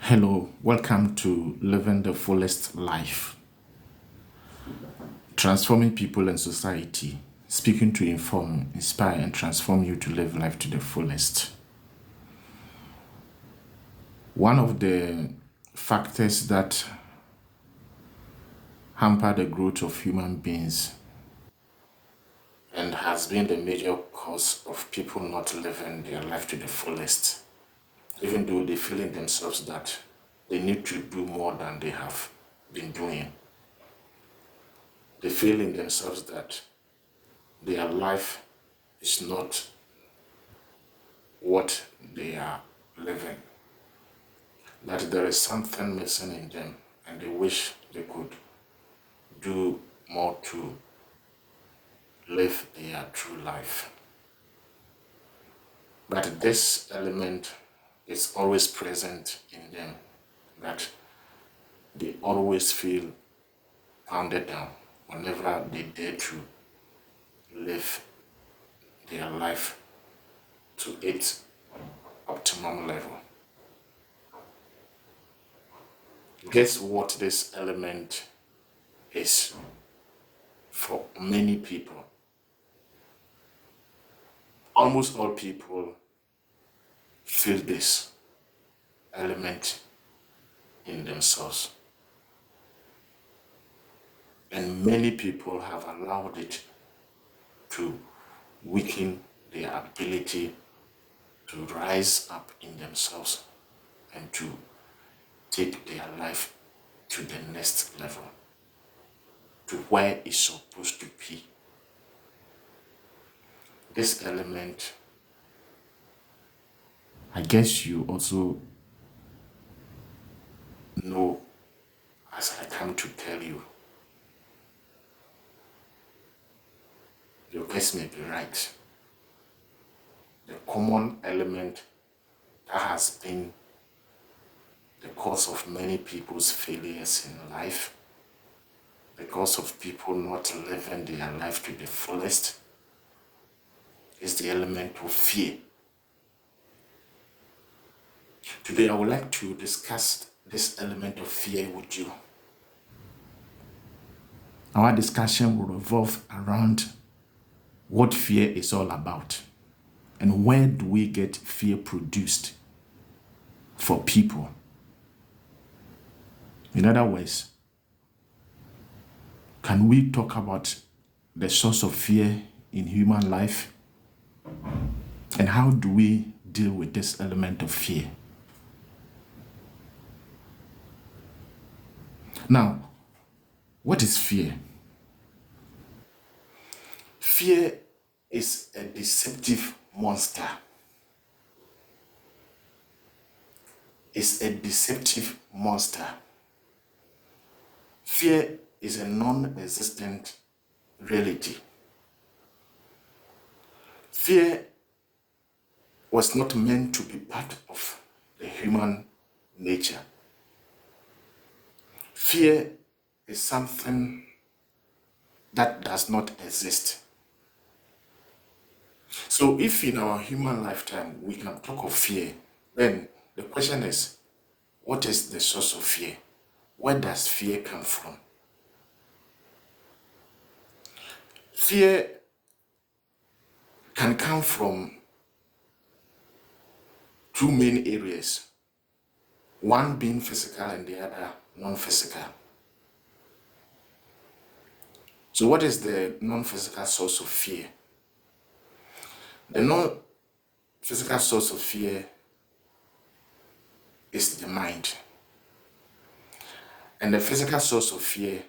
Hello, welcome to Living the Fullest Life, transforming people and society, speaking to inform, inspire, and transform you to live life to the fullest. One of the factors that hamper the growth of human beings and has been the major cause of people not living their life to the fullest, even though they feel in themselves that they need to do more than they have been doing. They feel in themselves that their life is not what they are living, that there is something missing in them and they wish they could do more to live their true life. But this element is always present in them, that they always feel pounded down whenever they dare to live their life to its optimum level. Guess what this element is for many people? Almost all people feel this element in themselves. And many people have allowed it to weaken their ability to rise up in themselves and to take their life to the next level, to where it's supposed to be. This element, I guess you also know as I come to tell you. Your guess may be right. The common element that has been the cause of many people's failures in life, the cause of people not living their life to the fullest, is the element of fear. Today I would like to discuss this element of fear with you. Our discussion will revolve around what fear is all about and where do we get fear produced for people. In other words, can we talk about the source of fear in human life and how do we deal with this element of fear? Now, what is fear? Fear is a deceptive monster. It's a deceptive monster. Fear is a non-existent reality. Fear was not meant to be part of the human nature. Fear is something that does not exist. So if in our human lifetime we can talk of fear, then the question is, what is the source of fear? Where does fear come from? Fear can come from two main areas, one being physical and the other non-physical. So what is the non-physical source of fear? The non-physical source of fear is the mind. And the physical source of fear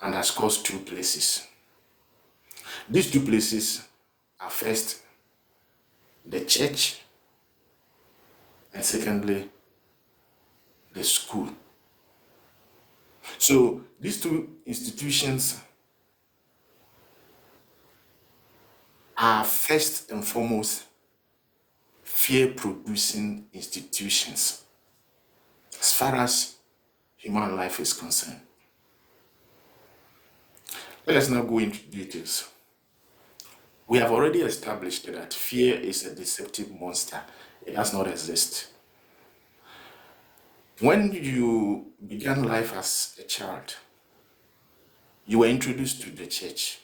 underscores two places. These two places are first the church and secondly the school. So these two institutions are first and foremost fear-producing institutions as far as human life is concerned. Let us now go into details. We have already established that fear is a deceptive monster. It does not exist. When you began life as a child, you were introduced to the church.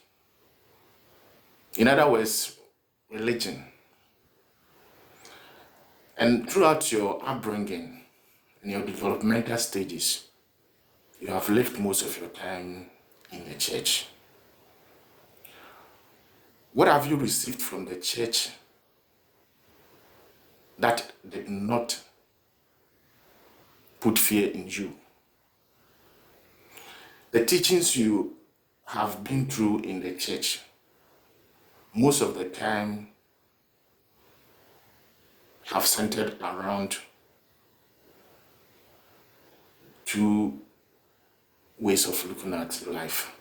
In other words, religion. And throughout your upbringing and your developmental stages, you have lived most of your time in the church. What have you received from the church that did not put fear in you? The teachings you have been through in the church, most of the time have centered around two ways of looking at life,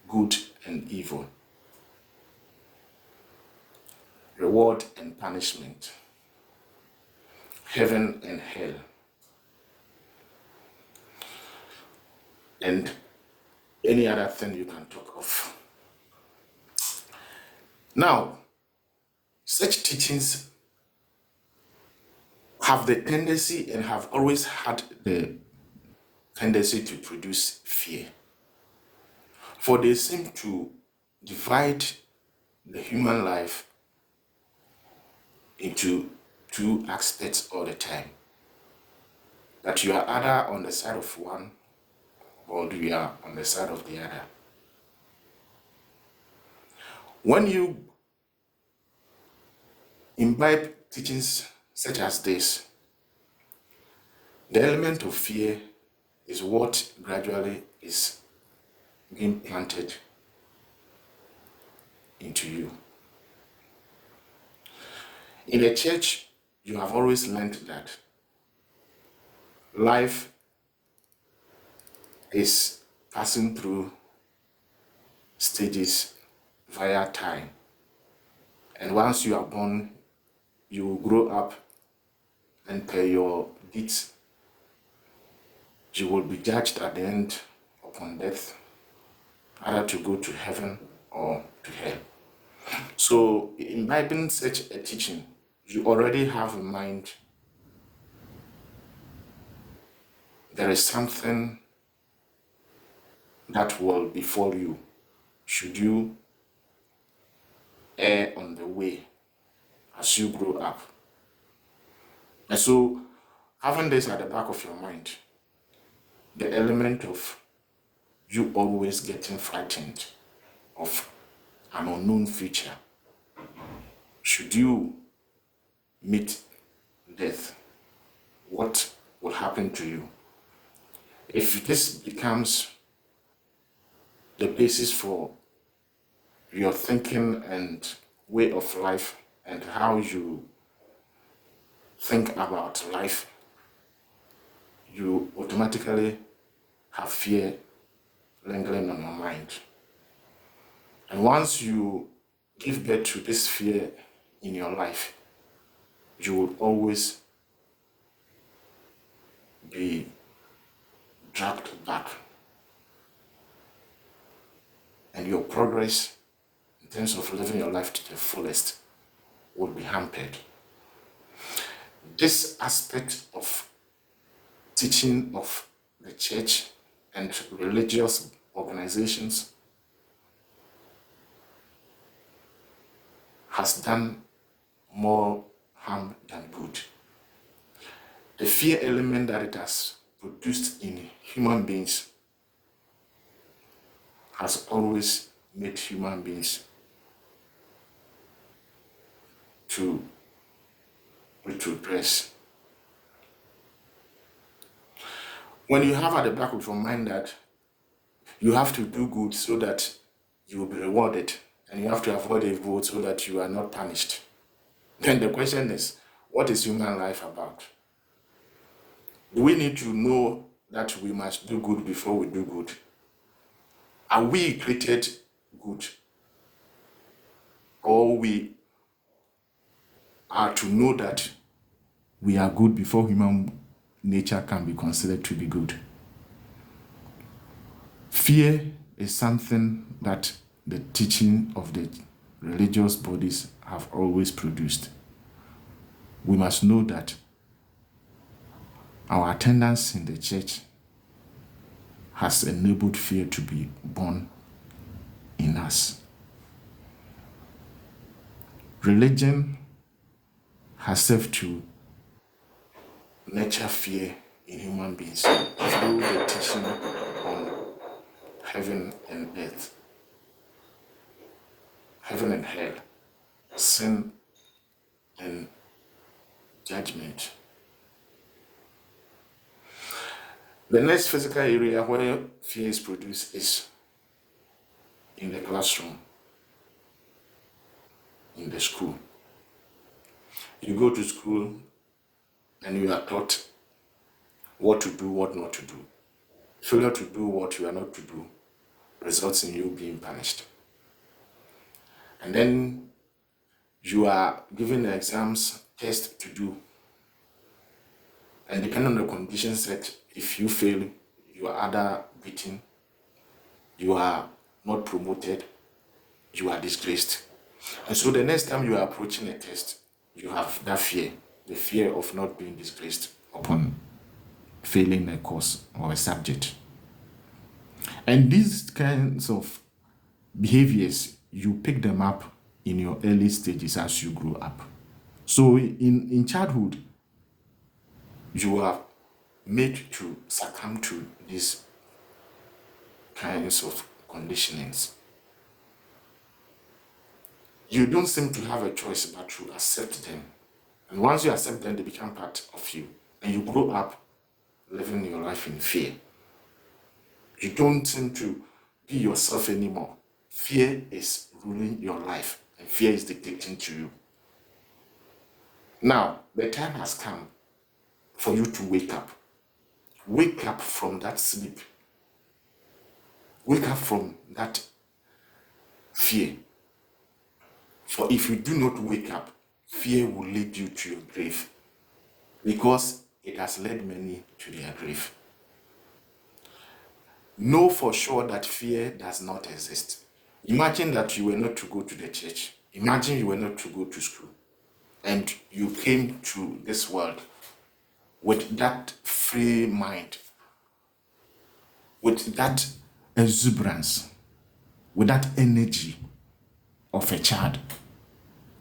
good and evil, reward and punishment, heaven and hell, and any other thing you can talk of. Now, such teachings have the tendency and have always had the tendency to produce fear. For they seem to divide the human life into two aspects all the time. That you are either on the side of one or you are on the side of the other. When you imbibe teachings such as this, the element of fear is what gradually is being planted into you. In the church, you have always learned that life is passing through stages via time. And once you are born, you will grow up, and per your deeds, you will be judged at the end upon death, either to go to heaven or to hell. So, imbibing such a teaching, you already have in mind there is something that will befall you should you err on the way as you grow up. And so, having this at the back of your mind, the element of you always getting frightened of an unknown future, should you meet death, what will happen to you? If this becomes the basis for your thinking and way of life and how you think about life, you automatically have fear lingering on your mind. And once you give birth to this fear in your life, you will always be dragged back. And your progress in terms of living your life to the fullest will be hampered. This aspect of teaching of the church and religious organizations has done more harm than good. The fear element that it has produced in human beings has always made human beings to retrogress. When you have at the back of your mind that you have to do good so that you will be rewarded, and you have to avoid evil so that you are not punished, then the question is, what is human life about? Do we need to know that we must do good before we do good? Are we created good? Or we are to know that we are good before human nature can be considered to be good? Fear is something that the teaching of the religious bodies have always produced. we must know that our attendance in the church has enabled fear to be born in us. Religion has served to nurture fear in human beings through the teaching on heaven and earth, heaven and hell, sin and judgment. The next physical area where fear is produced is in the classroom, in the school. You go to school and you are taught what to do, what not to do. Failure to do what you are not to do results in you being punished. And then you are given the exams, test to do. And depending on the conditions set, if you fail, you are either beaten, you are not promoted, you are disgraced. And so the next time you are approaching a test, you have that fear, the fear of not being disgraced upon failing a course or a subject. And these kinds of behaviors, you pick them up in your early stages as you grow up. So in childhood, you are made to succumb to these kinds of conditionings. You don't seem to have a choice but to accept them. And once you accept them, they become part of you. And you grow up living your life in fear. You don't seem to be yourself anymore. Fear is ruling your life, and fear is dictating to you. Now, the time has come for you to wake up. Wake up from that sleep. Wake up from that fear. For if you do not wake up, fear will lead you to your grave, because it has led many to their grave. Know for sure that fear does not exist. Imagine that you were not to go to the church. Imagine you were not to go to school. And you came to this world with that free mind, with that exuberance, with that energy of a child,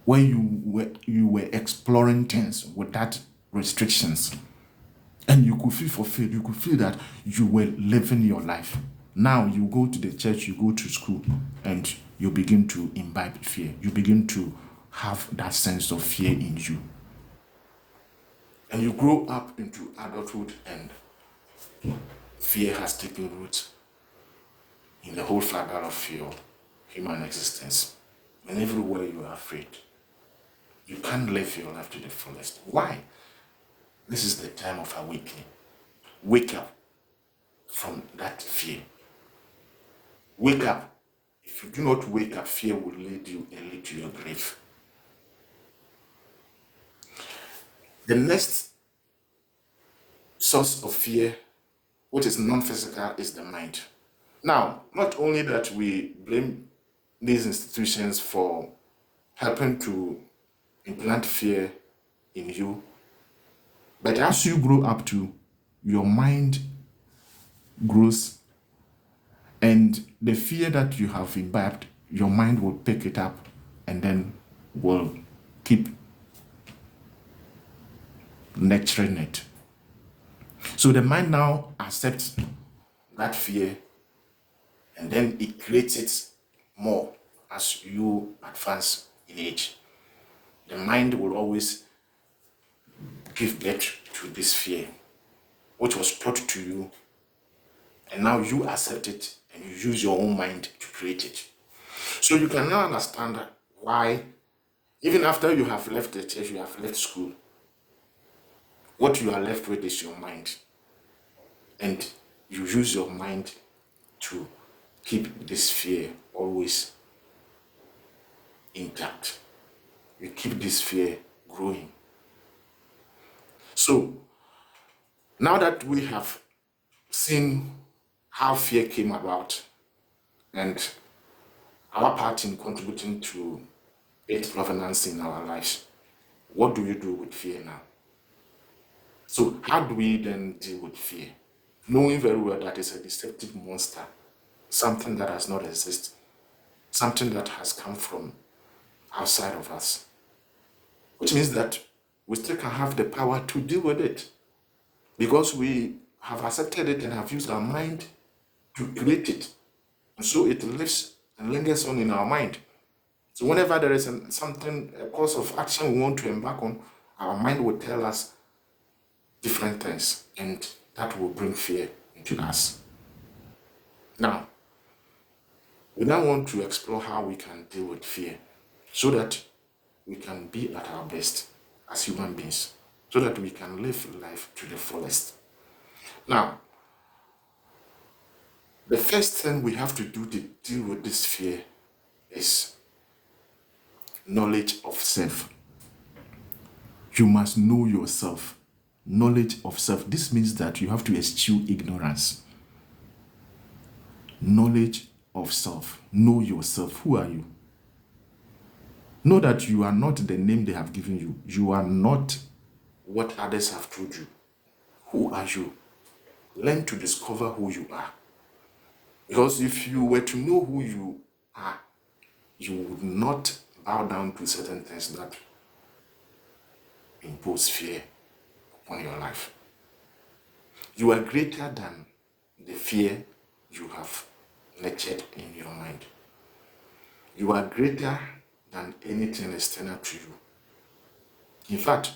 where you were exploring things without restrictions. And you could feel fulfilled. You could feel that you were living your life. Now you go to the church, you go to school, and you begin to imbibe fear. You begin to have that sense of fear in you. And you grow up into adulthood, and fear has taken root in the whole fabric of your human existence. And everywhere you are afraid. You can't live your life to the fullest. Why? This is the time of awakening. Wake up from that fear. Wake up. If you do not wake up, fear will lead you early to your grave. The next source of fear, which is non-physical, is the mind. Now, not only that we blame these institutions for helping to implant fear in you, but as you grow up too, your mind grows, and the fear that you have imbibed, your mind will pick it up and then will keep nurturing it. So the mind now accepts that fear, and then it creates it more as you advance in age. The mind will always give birth to this fear, which was taught to you, and now you accept it and you use your own mind to create it. So you can now understand why, even after you have left the church, you have left school, what you are left with is your mind. And you use your mind to keep this fear always intact. You keep this fear growing. So, now that we have seen how fear came about and our part in contributing to its provenance in our lives, What do you do with fear now? So how do we then deal with fear? Knowing very well that it's a deceptive monster, something that does not exist, something that has come from outside of us, which means that we still can have the power to deal with it because we have accepted it and have used our mind to create it. And so it lives and lingers on in our mind. So whenever there is something, a course of action we want to embark on, our mind will tell us different things, and that will bring fear into us. Now, we now want to explore how we can deal with fear so that we can be at our best as human beings, so that we can live life to the fullest. Now, the first thing we have to do to deal with this fear is knowledge of self. You must know yourself. Knowledge of self. This means that you have to eschew ignorance. Knowledge of self. Know yourself. Who are you? Know that you are not the name they have given you. You are not what others have told you. Who are you? Learn to discover who you are. Because if you were to know who you are, you would not bow down to certain things that impose fear upon your life. You are greater than the fear you have nurtured in your mind. You are greater than anything external to you. In fact,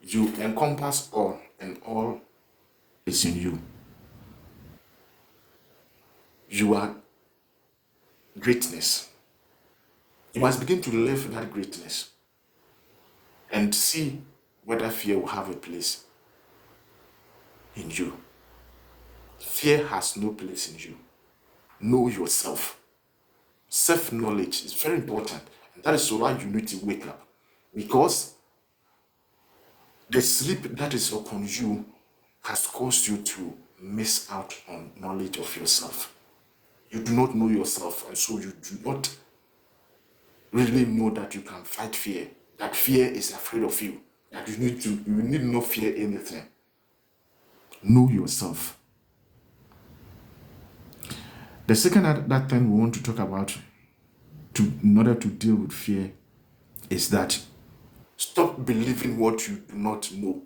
you encompass all, and all is in you. You are greatness. You must begin to live that greatness and see whether fear will have a place in you. Fear has no place in you. Know yourself. Self-knowledge is very important. And that is why you need to wake up. Because the sleep that is upon you has caused you to miss out on knowledge of yourself. You do not know yourself, and so you do not really know that you can fight fear, that fear is afraid of you, that you need not fear anything. Know yourself. The second that thing we want to talk about in order to deal with fear is that stop believing what you do not know.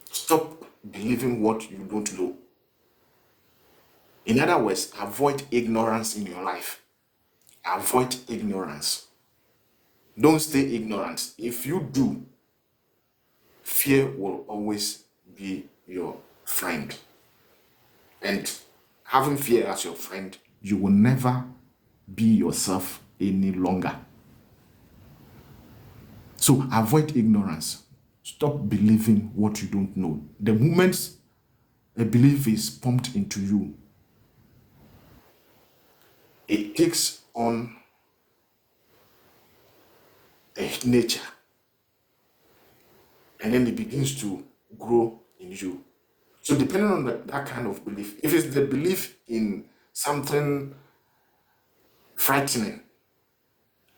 Stop believing what you don't know. In other words, avoid ignorance in your life. Avoid ignorance. Don't stay ignorant. If you do, fear will always be your friend. And having fear as your friend, you will never be yourself any longer. So avoid ignorance. Stop believing what you don't know. The moment a belief is pumped into you, it takes on a nature, and then it begins to grow in you. So depending on that kind of belief, if it's the belief in something frightening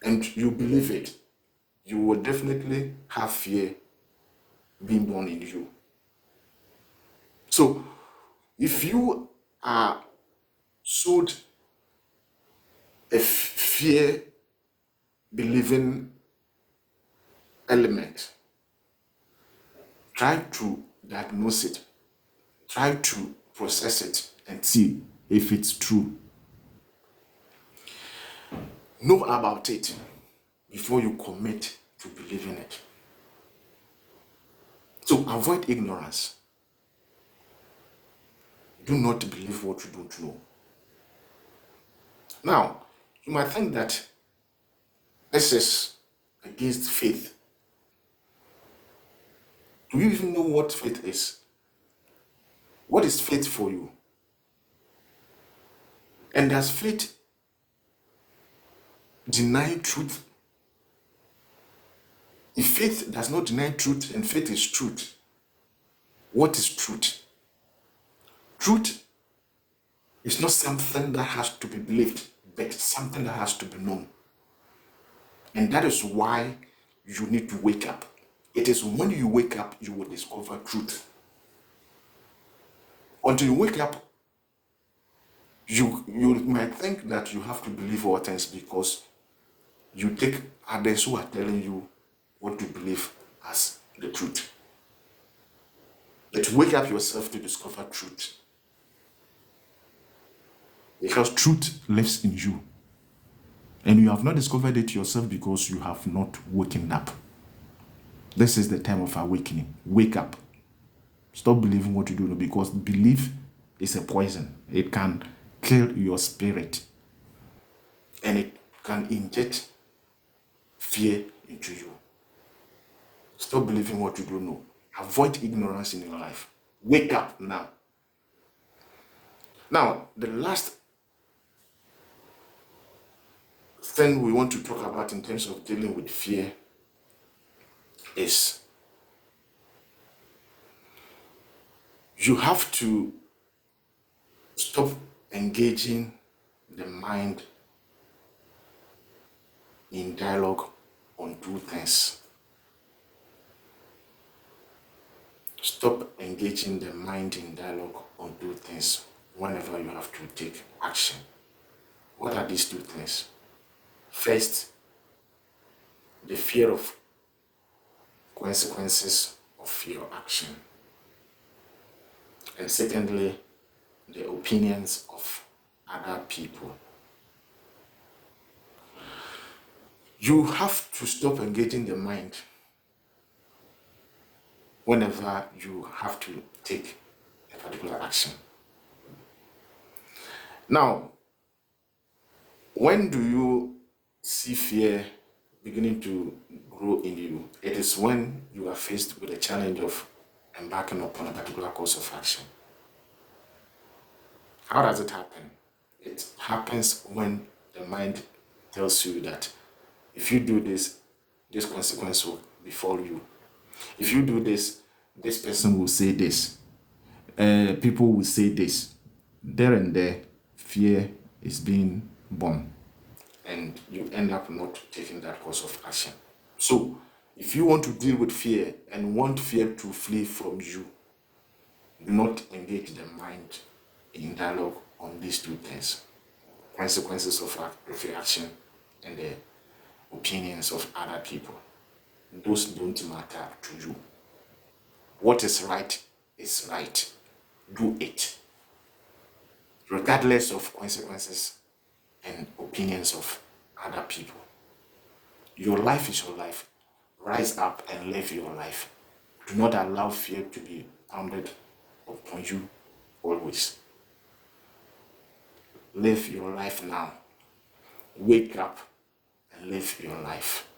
and you believe it, you will definitely have fear being born in you. So if you are sold a fear believing element, try to diagnose it, try to process it and see if it's true. Know about it before you commit to believing it. So avoid ignorance. Do not believe what you don't know. Now, you might think that this is against faith. Do you even know what faith is? What is faith for you? And does faith deny truth? If faith does not deny truth and faith is truth, what is truth? Truth is not something that has to be believed, but something that has to be known. And that is why you need to wake up. It is when you wake up, you will discover truth. Until you wake up, you might think that you have to believe all things because you take others who are telling you what to believe as the truth. But wake up yourself to discover truth. Because truth lives in you. And you have not discovered it yourself because you have not woken up. This is the time of awakening. Wake up. Stop believing what you do because belief is a poison. It can kill your spirit. And it can inject fear into you. Stop believing what you don't know. Avoid ignorance in your life. Wake up now. Now, the last thing we want to talk about in terms of dealing with fear is you have to stop engaging the mind in dialogue on two things. Stop engaging the mind in dialogue on two things whenever you have to take action. What are these two things? First, the fear of consequences of your action. And secondly, the opinions of other people. You have to stop engaging the mind whenever you have to take a particular action. Now, when do you see fear beginning to grow in you? It is when you are faced with the challenge of embarking upon a particular course of action. How does it happen? It happens when the mind tells you that if you do this, this consequence will befall you. If you do this, this person will say this. People will say this. There and there, fear is being born. And you end up not taking that course of action. So, if you want to deal with fear and want fear to flee from you, do not engage the mind in dialogue on these two things. Consequences of your action and the opinions of other people. Those don't matter to you. What is right is right. Do it. Regardless of consequences and opinions of other people. Your life is your life. Rise up and live your life. Do not allow fear to be pounded upon you always. Live your life now. Wake up and live your life.